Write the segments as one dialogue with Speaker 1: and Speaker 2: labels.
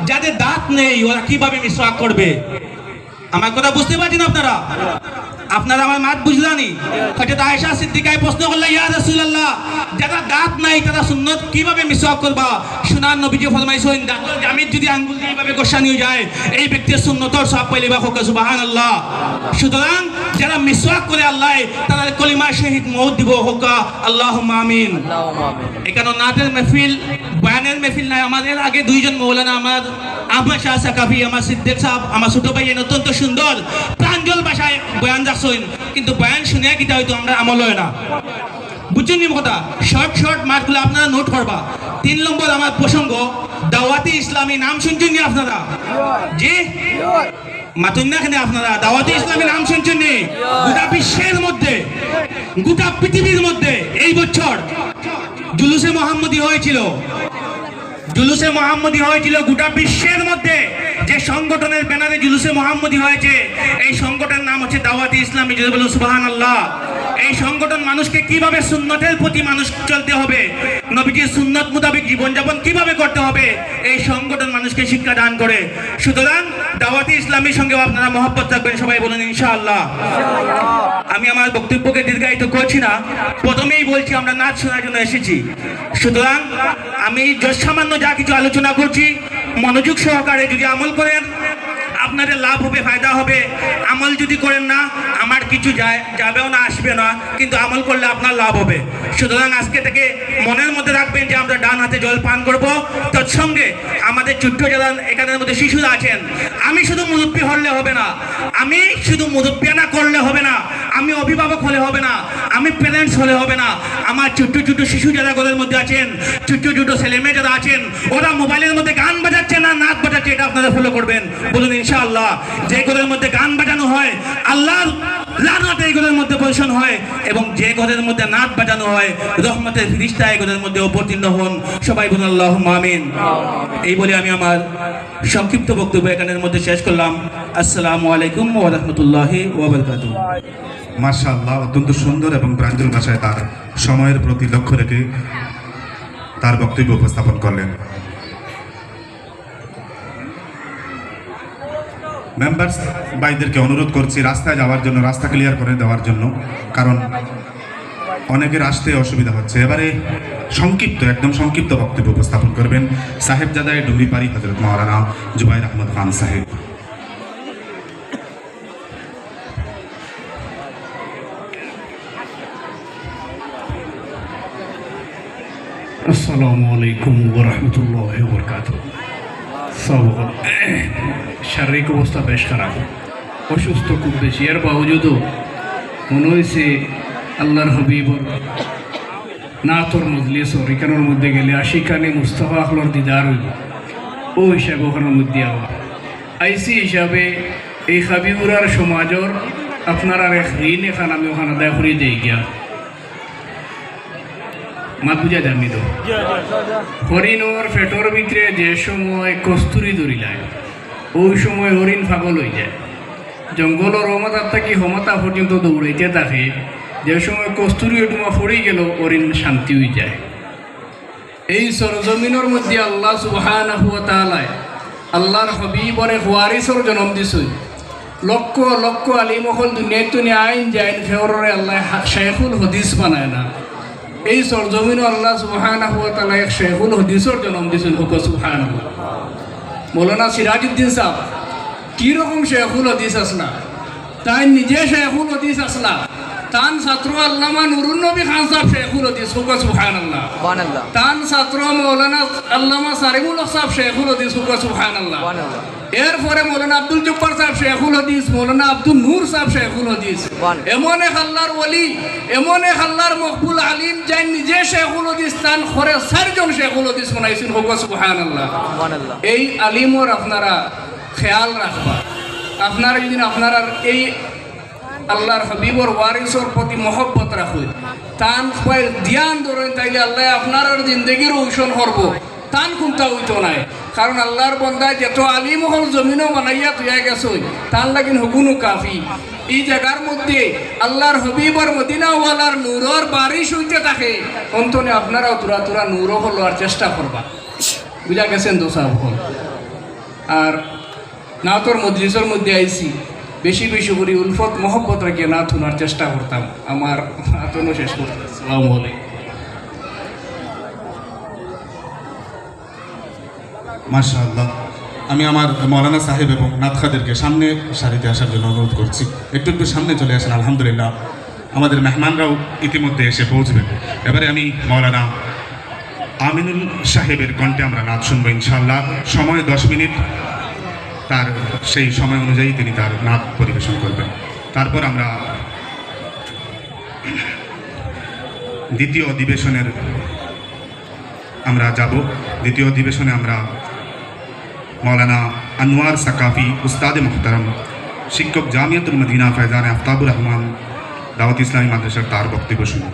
Speaker 1: যাদের দাঁত নেই ওরা কিভাবে মিসওয়াক করবে? আমার কথা বুঝতে পারছেন আপনারা? আপনারা আমার মাত বুঝলানি? হযরত আয়েশা সিদ্দিকায় প্রশ্ন করলেন, ইয়া রাসূলুল্লাহ, যারা দাঁত নাই তারা সুন্নত কিভাবে মিসওয়াক করবা? সোনার নবীজি ফরমাইছেন, দাঁতের জামিদ যদি আঙ্গুল দিয়ে এইভাবে ঘষানিও যায়, এই ব্যক্তির সুন্নতর সওয়াব পাইলে বা হোক সুবহানাল্লাহ। সুতরাং যারা মিসওয়াক করে আল্লাহ তারা কলিমা শহীদ মওত দিব হোক আল্লাহুম্মা আমিন। এখানে নাতের মাহফিল, বয়ানের মাহফিল নাই। আমাদের আগে দুইজন মৌলানা, আমার আহমদ শাহ সাকাফি, আমার সিদ্দিক সাহেব, আমার ছোট ভাই অত্যন্ত সুন্দর প্রাঞ্জল ভাষায় বয়ান রাখছেন, কিন্তু বয়ান শুনে কিটা হয়তো আমরা আমল হয় না। বুঝছেন নি কথা? শর্ট শর্ট মার্কগুলো আপনারা নোট করবা। 3 নম্বর আমার প্রসঙ্গ, দাওয়াতি ইসলামী নাম শুনছেন নি আপনারা? জি মাতুন না কেন আপনারা? দাওয়াতি ইসলামী নাম শুনছেন নি? গোটা বিশ্বের মধ্যে, গোটা পৃথিবীর মধ্যে এই বছর জুলুসে মোহাম্মদী হয়েছিল। জুলুসে মোহাম্মদী হয়েছিল গোটা বিশ্বের মধ্যে। যে সংগঠনের ব্যানারে জুলুসে মোহাম্মদী হয়েছে, এই সংগঠনের নাম হচ্ছে দাওয়াতি ইসলামী। যদি বলুন সুবহানাল্লাহ। এই সংগঠন মানুষকে কিভাবে সুন্নতের প্রতি মানুষ চলতে হবে, নবীজির সুন্নত মোতাবেক জীবনযাপন কিভাবে করতে হবে, এই সংগঠন মানুষকে শিক্ষা দান করে। সুতরাং দাওয়াতি ইসলামীর সঙ্গে আপনারা মহব্বত রাখবেন, সবাই বলুন ইনশাআল্লাহ। আমি আমার বক্তব্যকে দীর্ঘায়িত করছি না, প্রথমেই বলছি আমরা নাচ শোনার জন্য এসেছি। সুতরাং আমি সামান্য যা কিছু আলোচনা করছি মনোযোগ সহকারে যদি আমল করেন আপনাদের লাভ হবে, ফায়দা হবে। আমল যদি করেন না, আমার কিছু যাবেও না, আসবে না, কিন্তু আমল করলে আপনার লাভ হবে। সুতরাং আজকে থেকে মনের মধ্যে রাখবেন যে আমরা ডান হাতে জল পান করবো। তৎসঙ্গে আমাদের ছোট্ট যারা এখানের মধ্যে শিশুরা আছেন, আমি শুধু মুরব্বী হলে হবে না, আমি শুধু মুরব্বিয়ানা করলে হবে না, আমি অভিভাবক হলে হবে না, আমি প্যারেন্টস হলে হবে না। আমার ছোট্ট ছোট্ট শিশু যারা ঘরের মধ্যে আছেন, ছোট্ট ছোট্ট ছেলেমেয়ে যারা আছেন, ওরা মোবাইলের মধ্যে গান বাজাচ্ছে না নাচ বাজাচ্ছে, এটা আপনারা ফলো করবেন, বলুন ইনশাআল্লাহ। যে ঘরের মধ্যে গান বাজানো হয় আল্লাহর লানত এই ঘরের মধ্যে পরিশন হয়, এবং যে ঘরের মধ্যে নাচ বাজানো হয় রহমতের ফিরিস্তা এই ঘরের মধ্যে অবতীর্ণ হন। সবাই বলুন আল্লাহুম্মা আমিন। এই বলে আমি আমার সংক্ষিপ্ত বক্তব্য এখানের মধ্যে শেষ করলাম। আসসালামু আলাইকুম ওয়া রাহমাতুল্লাহি ওয়া বারাকাতুহু।
Speaker 2: মাশাআল্লাহ, অত্যন্ত সুন্দর এবং প্রাঞ্জল ভাষায় তার সময়ের প্রতি লক্ষ্য রেখে তার বক্তব্য উপস্থাপন করলেন। মেম্বার্স ভাইদেরকে অনুরোধ করছি রাস্তায় যাওয়ার জন্য, রাস্তা ক্লিয়ার করে দেওয়ার জন্য, কারণ অনেকের আসতে অসুবিধা হচ্ছে। এবারে সংক্ষিপ্ত, একদম সংক্ষিপ্ত বক্তব্য উপস্থাপন করবেন সাহেবজাদায় ডুবরিপাড়ি হযরত মাওলানা জুবাইর আহমদ খান সাহেব।
Speaker 3: আসসালামু আলাইকুম ওয়া রাহমাতুল্লাহি ওয়া বারাকাতুহু। শারীরিক অবস্থা বেশ খারাপ, অসুস্থ খুব বেশি। এর বাবজুদও মনে হয়েছে আল্লাহর হাবিবর নাতর মজলিসর এখানের মধ্যে গেলে আশিকানি মুস্তাফা আখলর দিদার হইব, ও হিসাবে ওখানের মধ্যে আওয়া আইসি হিসাবে এই হাবিবুরার সমাজর আপনার আর এক ঋণ এখান আমি ওখানে আদায় করে দিই গিয়া মাত বুঝা জানি তো হরিণর ফেটর ভিতরে যে সময় কস্তুরি ধরিলায় ওই সময় হরিণ পাগল হয়ে যায়, জঙ্গলের রহমতার থাকি হমতা পর্যন্ত দৌড়াইতে থাকে। যে সময় কস্তুরি ডুমা পড়ে গেল হরিণ শান্তি হয়ে যায়। এই সরজমিনের মধ্যে আল্লাহ সুবহানাহু ওয়া তাআলা আল্লাহর হাবিবরে ওয়ারিসর জন্ম দিছেন। লক্ষ লক্ষ আলিমহল দুনিয়ায় তুনি আইন যাইন ফেওরে আল্লাহ শাইখুল হাদিস বানায় না। এই সরজমিনও আল্লাহ সুবহানাহু ওয়া তাআলা এক শাইখুল হাদিসর জন্ম দিছেন, হুক সুবহানাল্লাহ। মৌলানা সিরাজউদ্দিন সাহেব কীরকম শাইখুল হাদিস আসলা, তাই নিজে শাইখুল হাদিস আসলা, তান ছাত্র আল্লামা নুরুন নবী খান সাহেব শাইখুল হাদিস, হুক সুবহানাল্লাহ। তান ছাত্র মৌলানা আল্লামা সারিমুল হক সাহেব শাইখুল হাদিস, হুক সুবহানাল্লাহ। এরপরে মৌলানা আব্দুল জব্বার সাহেব শাইখুল হাদিস, মৌলানা আব্দুল নূর সাহেব শাইখুল হাদিস। এমন এক আল্লাহর ওলি, এমন এক আল্লাহর মকবুল আলিম যাই নিজে শাইখুল হাদিস, তান ঘরে 4 জন শাইখুল হাদিস বানাইছেন, হুক সুবহানাল্লাহ। এই আলিমর আপনারা খেয়াল রাখবা। আপনারা যদি আপনারা এই আল্লাহর হাবিবর ওয়ারিসর প্রতি মহব্বত রাখুন, তান ধ্যান ধরেন, তাইলে আল্লাহ আপনার জিন্দগির ঔষণ করব, তান কোনটা হইতো নাই। কারণ আল্লাহর বন্দায় যত আলিম হল জমিনও বানাইয়া তুইয়া গেছ, তার লাগিন হকুনও কাফি। এই জায়গার মধ্যে আল্লাহর হবিবর মদিনাওয়ালার নূরর বারিশ হইতে থাকে, অন্তনে আপনারাও তুরা তুরা নূরও হওয়ার চেষ্টা করবা। বুঝা গেছেন তো সাহেব? আর নাতর মজলিসের মধ্যে আইছি বেশি বেশি করে উলফত মহব্বত রাখিয়ে নাত শোনার চেষ্টা করতাম। আমার নাতনও শেষ করতাম। আসসালামু আলাইকুম।
Speaker 2: মাশাআল্লাহ, আমি আমার মৌলানা সাহেব এবং নাত খাদেরকে সামনে সারিতে আসার জন্য অনুরোধ করছি। একটু একটু সামনে চলে আসেন। আলহামদুলিল্লাহ, আমাদের মেহমানরাও ইতিমধ্যে এসে পৌঁছবেন। এবারে আমি মৌলানা আমিনুল সাহেবের কণ্ঠে আমরা নাচ শুনবো ইনশাআল্লাহ। সময় 10 মিনিট, তার সেই সময় অনুযায়ী তিনি তার নাচ পরিবেশন করবেন। তারপর আমরা দ্বিতীয় অধিবেশনের আমরা যাব। দ্বিতীয় অধিবেশনে আমরা মৌলানা আনোয়ার সাকাফি উস্তাদে মোহতারম, শিক্ষক জামিয়াতুল মদিনা ফয়জান আফতাবুর রহমান দাওয়াত ইসলামী মাদ্রাসার তার বক্তব্য শুনুন।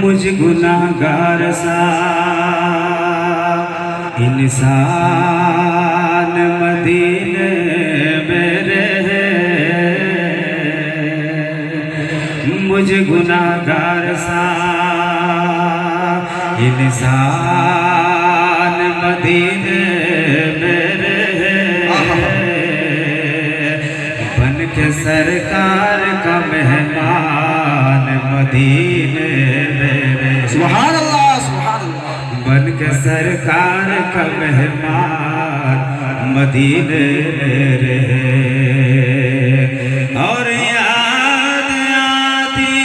Speaker 4: मुझ गुनाहगार सा इंसान मदीने में रहे, मुझ गुनाहगार सा इंसान मदीने में रहे, बन के सरकार का मेहमान मदीने में रहे। सुभान अल्लाह, सुभान अल्लाह। बन के सरकार का मेहमान मदीने में रहे और याद आती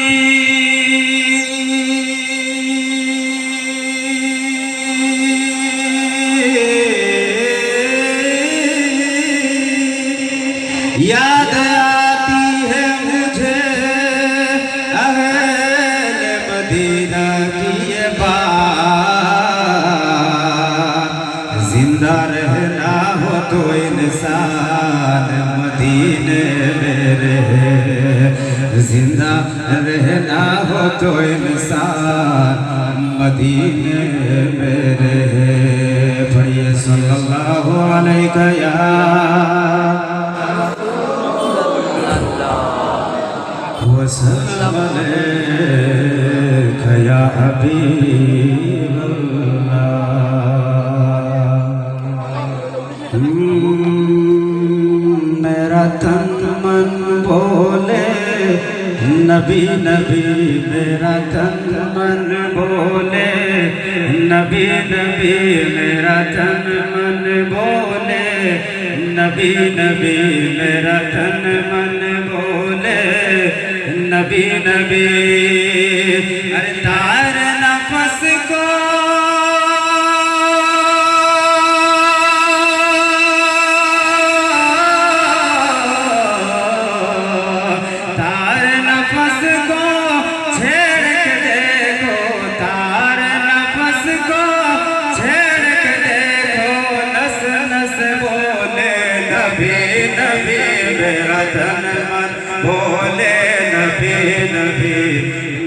Speaker 4: याद आती है मुझे अहल मदीना की ये बात, जिंदा रहना हो तो इंसान मदीने में रहे, जिंदा रहना हो तो इंसान मदीने में रहे। पढ़िए सल्लल्लाहु अलैहि या वसल्लम अलैका या हबीब अल्लाह। मेरा तन मन बोले नबी नबी, मेरा तन मन बोले नबी नबी, मेरा तन मन बोले नबी नबी, मेरा तन मन बोले नबी नबी। अरे तार नफस को तार नफस को छेड़ के देखो, तार नफस को छेड़ के देखो, नस नस बोले नबी नबी, मेरा तन मन बोले नबी नबी,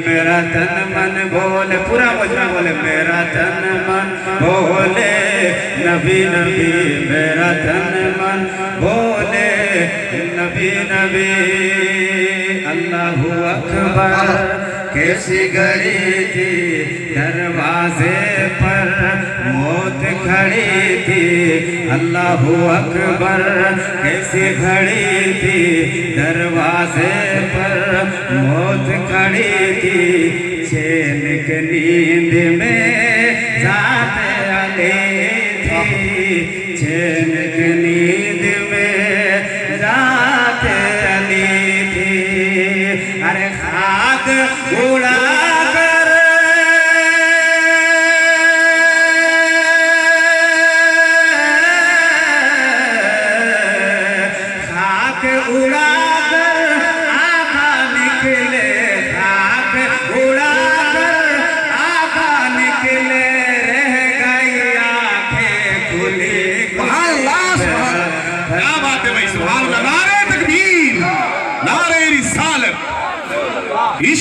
Speaker 4: मेरा तन मन बोले, पूरा मजमा बोले मेरा तन मन बोले नबी नबी, मेरा तन मन बोले नबी नबी। अल्लाहु अकबर कैसी घड़ी थी दरवाजे पर मौत खड़ी थी, अल्लाहु अकबर कैसी घड़ी थी दरवाजे पर मौत खड़ी थी, चैन के नींद में जात अली थी, चैन के नींद में जात अली थी। अरे खाक उड़ा कर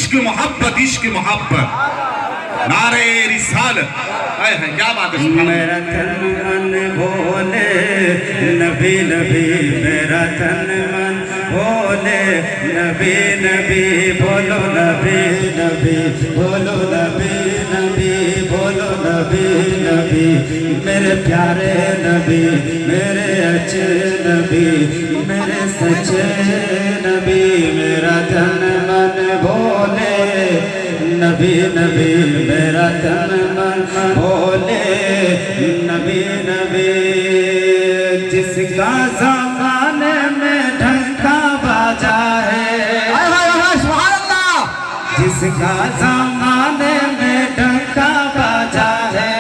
Speaker 2: इश्क मोहब्बत नारे रिसालत हाय हाय क्या बात है सुभान अल्लाह।
Speaker 4: मेरा तन मन बोले नबी नबी, मेरा तन मन बोले नबी नबी, बोलो नबी नबी, बोलो नबी नबी, बोलो नबी नबी, मेरे प्यारे नबी, मेरे अच्छे नबी, मेरे सच्चे नबी। मेरा तन मन बोले नबी नबी, मेरा तन मन बोले नबी नबी। जिसका ज़माने में ढंका बाजा है, जिसका ज़माने में ढंका बाजा है,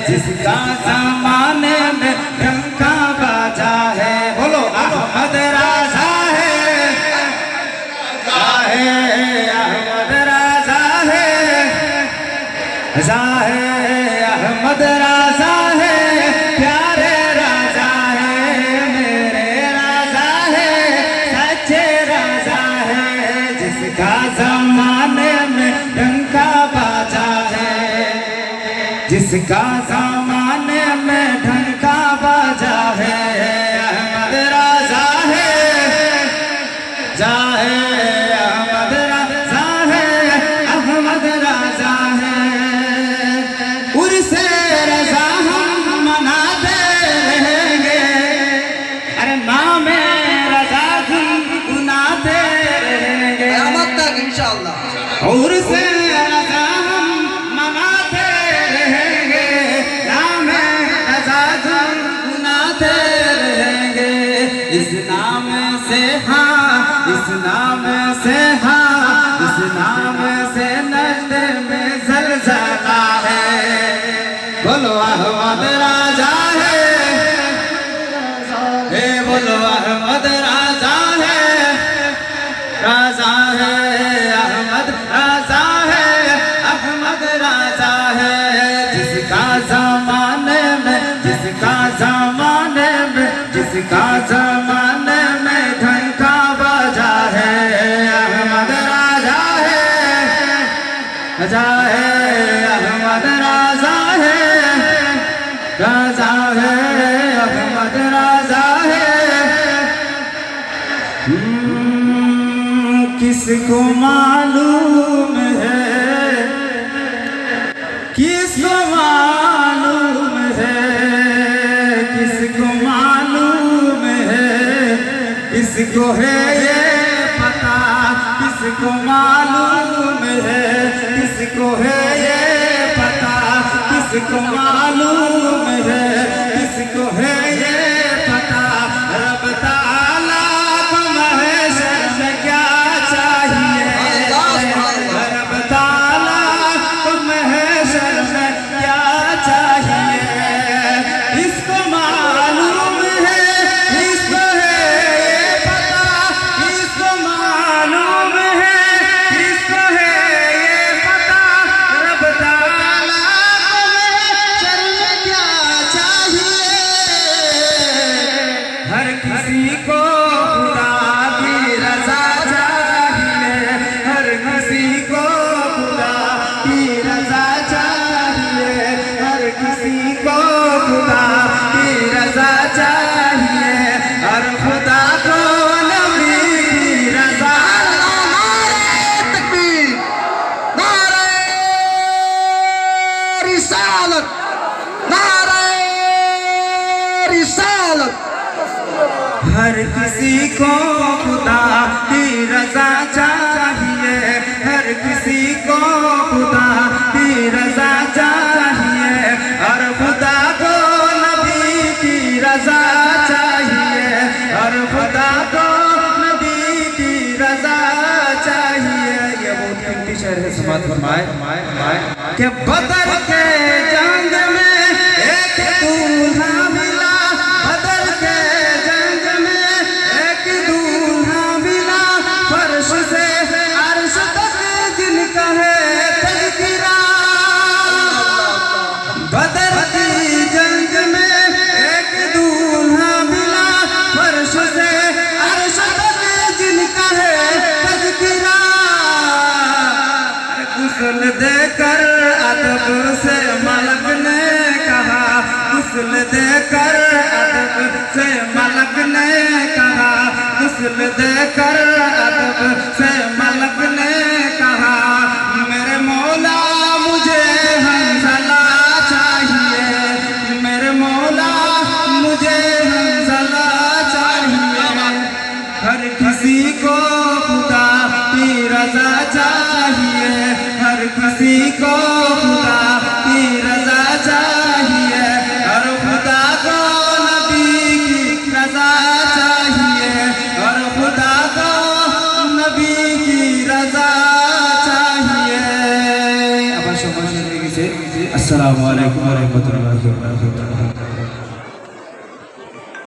Speaker 4: जिसका ज़माने में ढंका बाजा है, बोलो अहमद राजा है, अहमद राजा है, अहमद राजा है, प्यारे राजा है, मेरे राजा है, सच्चे राजा है। जिसका ज़माने में ढंका बाजा है, जिसका ज़माने में ढंका बाजा है, अहमद राजा है, अहमद राजा है, अहमद राजा है। उर्से रज़ा हम मनाते रहेंगे, अरे नामे रज़ा गुनगुनाते रहेंगे क़यामत तक इंशाअल्लाह। उर्से रज़ा हम मनाते रहेंगे, नामे रज़ा गुनगुनाते रहेंगे। इस नाम से हाँ, इस नाम से हाँ, इस नाम से नज़्द में ज़लज़ला है, बोलो अहमद राजा है, बोलो अहमद राजा है, राजा है, अहमद राजा है, अहमद राजा है। जिसका ज़माने में, जिसका ज़माने में, जिसका ज़माने में ढंका बाजा है, अहमद राजा है, राजा है, अहमद राजा है, राजा है, अहमद राजा है। किसको मालूम है, किसको मालूम है, किसको मालूम है, किसको है ये पता, किसको मालूम है, किसको है ये पता, किसको मालूम है, किसको है ये पता। रब ताला को महशर में क्या चाहिए, रब ताला को महशर में क्या चाहिए, इसको मालूम है, इसको है ये पता, इसको मालूम है, इसको है ये पता। रब ताला को महशर में क्या चाहिए, हर किसी को खुदा की रज़ा चाहिए, हर किसी को खुदा की रज़ा चाहिए, हर किसी को खुदा की रज़ा चाहिए, हर खुदा को नबी की रज़ा। तकबीर, नारे रिसालत, नारे रिसालत। हर किसी को खुदा की रज़ा चाहिए, हर किसी को खुदा की रज़ा चाहिए, हर खुदा को नबी की रज़ा चाहिए, हर खुदा को नबी की रज़ा चाहिए। ये बहुत कीमती शेर है, समाज फरमाए कि बदर के जंग में एक दूल्हा मिला, बदर के जंग में एक दूल्हा मिला, फर्श से अर्श तक जिनका है तज़किरा। बदर की जंग में एक दूल्हा मिला, फर्श से अर्श तक जिनका है तज़किरा। गुस्ल देकर अदब से मलक ने कहा, गुस्ल देकर अदब से मलक ने कहा, गुस्ल देकर अदब से मलक ने कहा, मेरे मौला मुझे हंसला चाहिए, मेरे मौला मुझे हंसला चाहिए। हर किसी को खुदा की रजा चाहिए, हर किसी को खुदा की रजा चाहिए, हर खुदा को नबी की रजा चाहिए, हर खुदा को नबी की रजा चाहिए। আমার সময় শেষ হয়ে গেছে। আসসালামু আলাইকুম ওয়া রাহমাতুল্লাহি ওয়া বারাকাতুহু।